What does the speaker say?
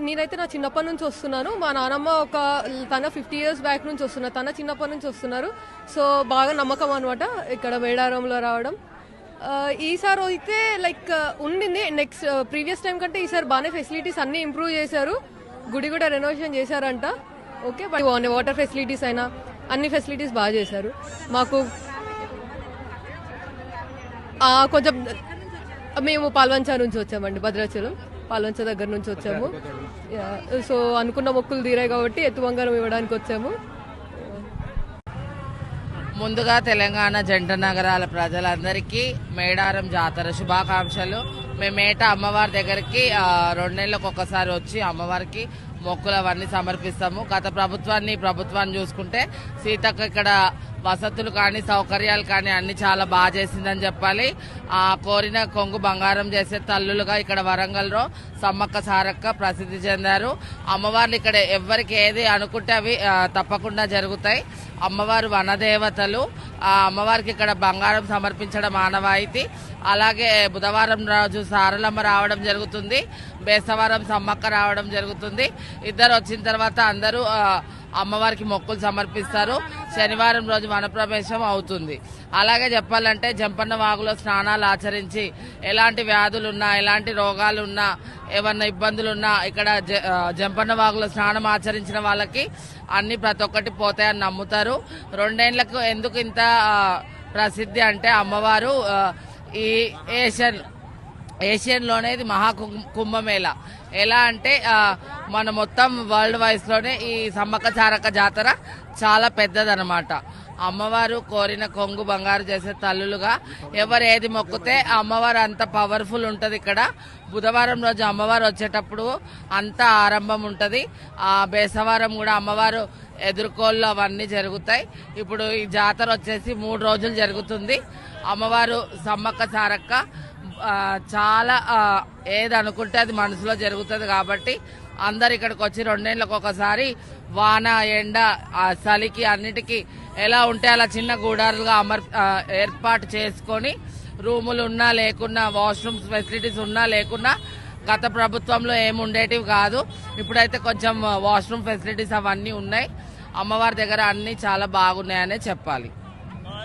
నేనైతే నా చిన్నప్పటి నుంచి వస్తున్నాను. మా నానమ్మ తన 50 years బ్యాక్ నుంచి వస్తున్నారు, తన చిన్నప్పటి నుంచి వస్తున్నారు. సో బాగా నమ్మకం అనమాట ఇక్కడ మేడారంలో రావడం. ఈసారి అయితే లైక్ ఉండింది, నెక్స్ట్ ప్రీవియస్ టైం కంటే ఈసారి బాగానే ఫెసిలిటీస్ అన్నీ ఇంప్రూవ్ చేశారు. గుడి కూడా రెనోవేషన్ చేశారంట. ఓకే, బట్ వాటర్ ఫెసిలిటీస్ అయినా అన్ని ఫెసిలిటీస్ బాగా చేశారు. మాకు కొంచెం మేము పాల్వంచ నుంచి వచ్చామండి, భద్రాచలం పాల్వంచ దగ్గర నుంచి వచ్చాము. సో అనుకున్న మొక్కులు తీరాయి కాబట్టి ఎత్తు బంగారం ఇవ్వడానికి వచ్చాము. ముందుగా తెలంగాణ జంట నగరాల ప్రజలందరికీ మేడారం జాతర శుభాకాంక్షలు. మేమేట అమ్మవారి దగ్గరికి 2 నెలలకు ఒకసారి వచ్చి అమ్మవారికి మొక్కులు అవన్నీ సమర్పిస్తాము. గత ప్రభుత్వాన్ని చూసుకుంటే సీతక్క ఇక్కడ వసతులు కానీ సౌకర్యాలు కానీ అన్ని చాలా బాగా చేసిందని చెప్పాలి. కోరిన కొంగు బంగారం చేసే తల్లులుగా ఇక్కడ వరంగల్లో సమ్మక్క సారక్క ప్రసిద్ధి చెందారు. అమ్మవార్లు ఇక్కడ ఎవరికి ఏది అనుకుంటే అవి తప్పకుండా జరుగుతాయి. అమ్మవారు వనదేవతలు. అమ్మవారికి ఇక్కడ బంగారం సమర్పించడం ఆనవాయితీ. అలాగే బుధవారం రోజు సారలమ్మ రావడం జరుగుతుంది, బేస్తవారం సమ్మక్క రావడం జరుగుతుంది. ఇద్దరు వచ్చిన తర్వాత అందరూ అమ్మవారికి మొక్కులు సమర్పిస్తారు. శనివారం రోజు వనప్రవేశం అవుతుంది. అలాగే చెప్పాలంటే జంపన్న వాగులో స్నానాలు ఆచరించి ఎలాంటి వ్యాధులున్నా ఎలాంటి రోగాలున్నా ఏమన్నా ఇబ్బందులున్నా ఇక్కడ జంపన్న వాగులో స్నానం ఆచరించిన వాళ్ళకి అన్ని ప్రతి ఒక్కటి పోతాయని నమ్ముతారు. 2 ఏళ్లకు ఎందుకు ఇంత ప్రసిద్ధి అంటే అమ్మవారు ఈ ఏషియన్లోనే ఇది మహాకుంభమేళ. ఎలా అంటే మన మొత్తం వరల్డ్ వైజ్ లోనే ఈ సమ్మక్క సారక్క జాతర చాలా పెద్దదనమాట. అమ్మవారు కోరిన కొంగు బంగారు చేసే తల్లులుగా ఎవరు ఏది మొక్కితే అమ్మవారు అంత పవర్ఫుల్ ఉంటుంది. ఇక్కడ బుధవారం రోజు అమ్మవారు వచ్చేటప్పుడు అంత ఆరంభం ఉంటుంది. బేసవారం కూడా అమ్మవారు ఎదుర్కోళ్ళు అవన్నీ జరుగుతాయి. ఇప్పుడు ఈ జాతర వచ్చేసి 3 రోజులు జరుగుతుంది. అమ్మవారు సమ్మక్క సారక్క చాలా ఏది అనుకుంటే అది మనసులో జరుగుతుంది. కాబట్టి అందరు ఇక్కడికి వచ్చి 2 ఏళ్లకు ఒకసారి వాన ఎండ చలికి అన్నిటికీ ఎలా ఉంటే అలా చిన్న గూడారులుగా ఏర్పాటు చేసుకొని రూములు ఉన్నా లేకున్నా వాష్రూమ్స్ ఫెసిలిటీస్ ఉన్నా లేకున్నా గత ప్రభుత్వంలో ఏముండేటివి కాదు. ఇప్పుడైతే కొంచెం వాష్రూమ్ ఫెసిలిటీస్ అవన్నీ ఉన్నాయి. అమ్మవారి దగ్గర అన్ని చాలా బాగున్నాయనే చెప్పాలి.